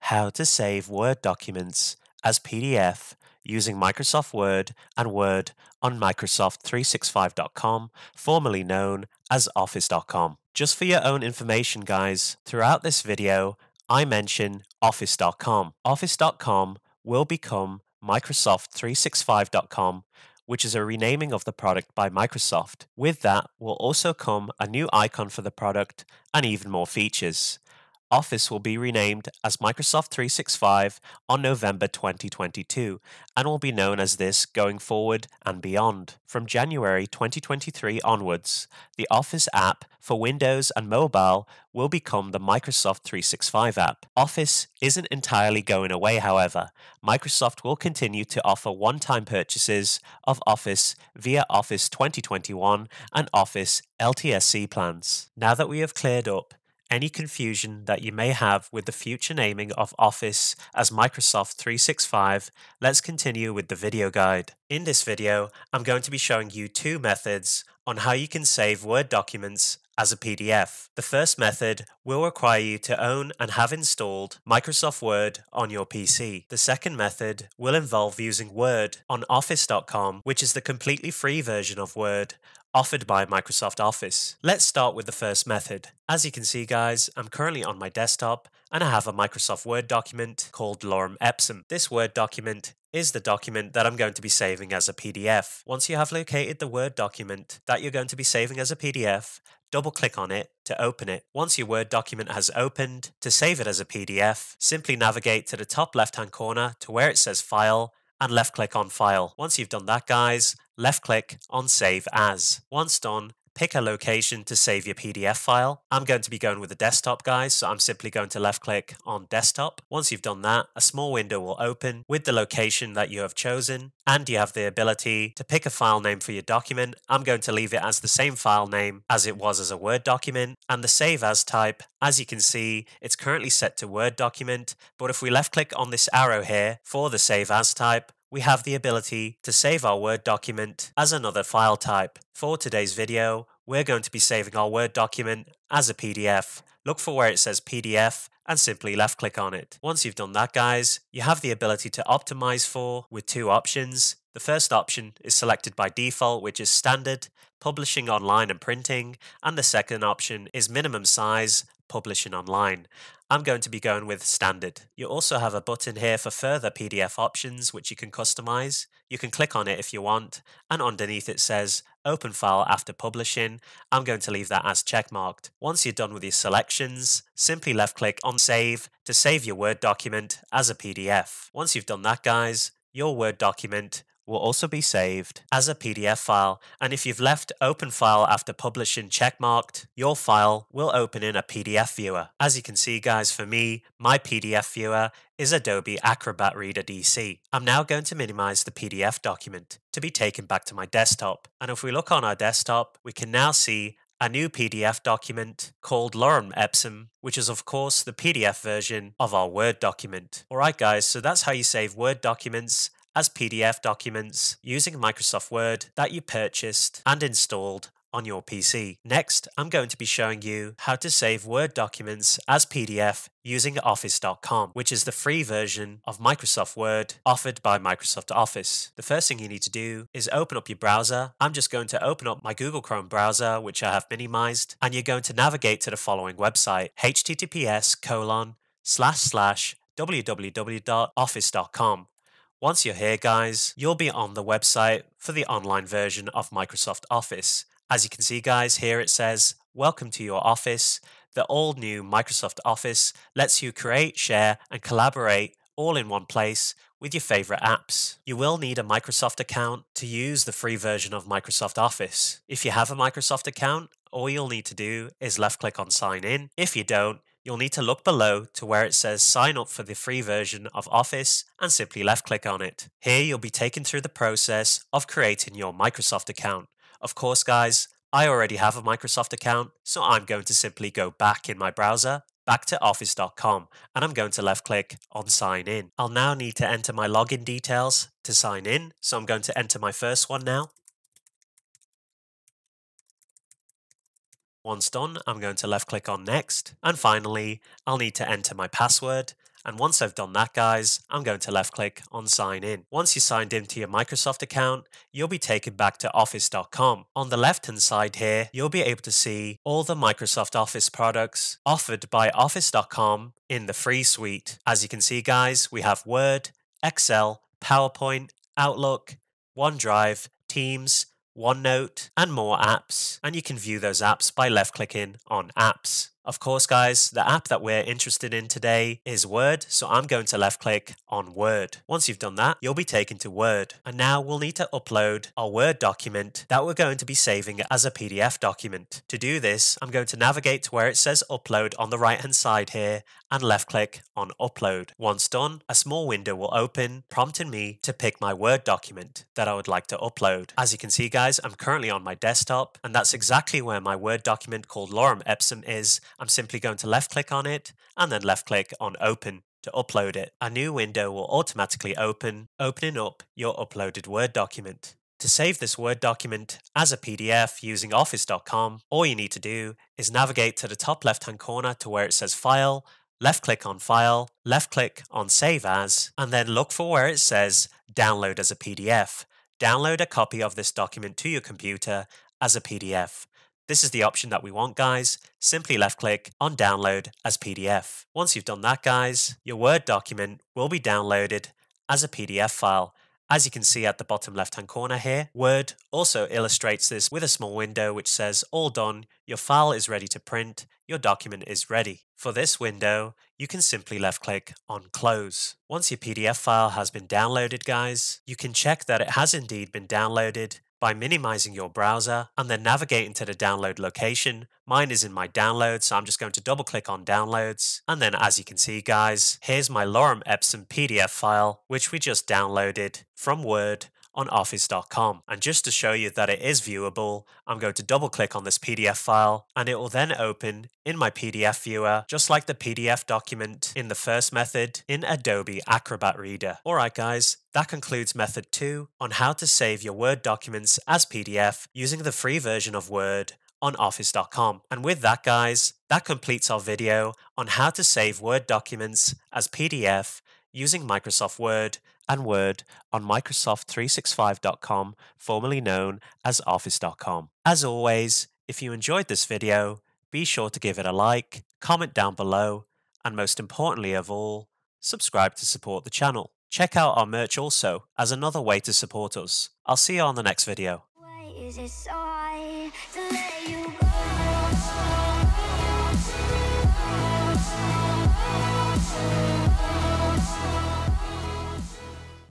how to save Word documents as PDF using Microsoft Word and Word on Microsoft365.com, formerly known as Office.com. Just for your own information, guys, throughout this video, I mention Office.com. Office.com will become Microsoft365.com, which is a renaming of the product by Microsoft. With that will also come a new icon for the product and even more features. Office will be renamed as Microsoft 365 on November 2022 and will be known as this going forward and beyond. From January 2023 onwards, the Office app for Windows and mobile will become the Microsoft 365 app. Office isn't entirely going away, however. Microsoft will continue to offer one-time purchases of Office via Office 2021 and Office LTSC plans. Now that we have cleared up any confusion that you may have with the future naming of Office as Microsoft 365, let's continue with the video guide. In this video, I'm going to be showing you two methods on how you can save Word documents as a PDF. The first method will require you to own and have installed Microsoft Word on your PC. The second method will involve using Word on Office.com, which is the completely free version of Word offered by Microsoft Office. Let's start with the first method. As you can see, guys, I'm currently on my desktop and I have a Microsoft Word document called Lorem Ipsum. This Word document is the document that I'm going to be saving as a PDF. Once you have located the Word document that you're going to be saving as a PDF, double click on it to open it. Once your Word document has opened, to save it as a PDF, simply navigate to the top left-hand corner to where it says File and left click on File. Once you've done that, guys, left click on Save As. Once done, pick a location to save your PDF file. I'm going to be going with the desktop, guys, so I'm simply going to left click on Desktop. Once you've done that, a small window will open with the location that you have chosen, and you have the ability to pick a file name for your document. I'm going to leave it as the same file name as it was as a Word document, and the Save As type, as you can see, it's currently set to Word document, but if we left click on this arrow here for the Save As type, we have the ability to save our Word document as another file type. For today's video, we're going to be saving our Word document as a PDF. Look for where it says PDF and simply left click on it. Once you've done that, guys, you have the ability to optimize for with two options. The first option is selected by default, which is standard, publishing online and printing, and the second option is minimum size, publishing online. I'm going to be going with standard. You also have a button here for further PDF options which you can customize. You can click on it if you want, and underneath it says open file after publishing. I'm going to leave that as checkmarked. Once you're done with your selections, simply left click on Save to save your Word document as a PDF. Once you've done that, guys, your Word document will also be saved as a PDF file, and if you've left open file after publishing checkmarked, your file will open in a PDF viewer. As you can see, guys, for me, my PDF viewer is Adobe Acrobat Reader DC. I'm now going to minimize the PDF document to be taken back to my desktop, and if we look on our desktop, we can now see a new PDF document called Lorem Ipsum, which is of course the PDF version of our Word document. Alright, guys, so that's how you save Word documents as PDF documents using Microsoft Word that you purchased and installed on your PC. Next, I'm going to be showing you how to save Word documents as PDF using Office.com, which is the free version of Microsoft Word offered by Microsoft Office. The first thing you need to do is open up your browser. I'm just going to open up my Google Chrome browser, which I have minimized, and you're going to navigate to the following website, https://www.office.com. Once you're here, guys, you'll be on the website for the online version of Microsoft Office. As you can see, guys, here it says, welcome to your Office. The all-new Microsoft Office lets you create, share, and collaborate all in one place with your favorite apps. You will need a Microsoft account to use the free version of Microsoft Office. If you have a Microsoft account, all you'll need to do is left click on Sign In. If you don't, you'll need to look below to where it says sign up for the free version of Office and simply left click on it. Here you'll be taken through the process of creating your Microsoft account. Of course, guys, I already have a Microsoft account, so I'm going to simply go back in my browser, back to Office.com, and I'm going to left click on Sign In. I'll now need to enter my login details to sign in, so I'm going to enter my first one now. Once done, I'm going to left click on Next, and finally, I'll need to enter my password. And once I've done that, guys, I'm going to left click on sign in. Once you're signed into your Microsoft account, you'll be taken back to office.com. On the left hand side here, you'll be able to see all the Microsoft Office products offered by office.com in the free suite. As you can see, guys, we have Word, Excel, PowerPoint, Outlook, OneDrive, Teams, OneNote, and more apps. And you can view those apps by left clicking on apps. Of course, guys, the app that we're interested in today is Word, so I'm going to left click on Word. Once you've done that, you'll be taken to Word. And now we'll need to upload our Word document that we're going to be saving as a PDF document. To do this, I'm going to navigate to where it says Upload on the right hand side here and left click on Upload. Once done, a small window will open, prompting me to pick my Word document that I would like to upload. As you can see, guys, I'm currently on my desktop, and that's exactly where my Word document called Lorem Ipsum is. I'm simply going to left click on it and then left click on Open to upload it. A new window will automatically open, opening up your uploaded Word document. To save this Word document as a PDF using office.com, all you need to do is navigate to the top left hand corner to where it says File, left click on File, left click on Save As, and then look for where it says Download as a PDF. Download a copy of this document to your computer as a PDF. This is the option that we want, guys. Simply left click on Download as PDF. Once you've done that, guys, your Word document will be downloaded as a PDF file. As you can see at the bottom left hand corner here, Word also illustrates this with a small window which says all done, your file is ready to print, your document is ready. For this window, you can simply left click on Close. Once your PDF file has been downloaded, guys, you can check that it has indeed been downloaded by minimizing your browser and then navigating to the download location. Mine is in my downloads, so I'm just going to double click on downloads. And then as you can see, guys, here's my Lorem Ipsum PDF file, which we just downloaded from Word on office.com. And just to show you that it is viewable, I'm going to double click on this PDF file and it will then open in my PDF viewer, just like the PDF document in the first method in Adobe Acrobat Reader. Alright guys, that concludes method 2 on how to save your Word documents as PDF using the free version of Word on office.com. And with that, guys, that completes our video on how to save Word documents as PDF using Microsoft Word and Word on Microsoft365.com, formerly known as Office.com. As always, if you enjoyed this video, be sure to give it a like, comment down below, and most importantly of all, subscribe to support the channel. Check out our merch also as another way to support us. I'll see you on the next video. Why is it so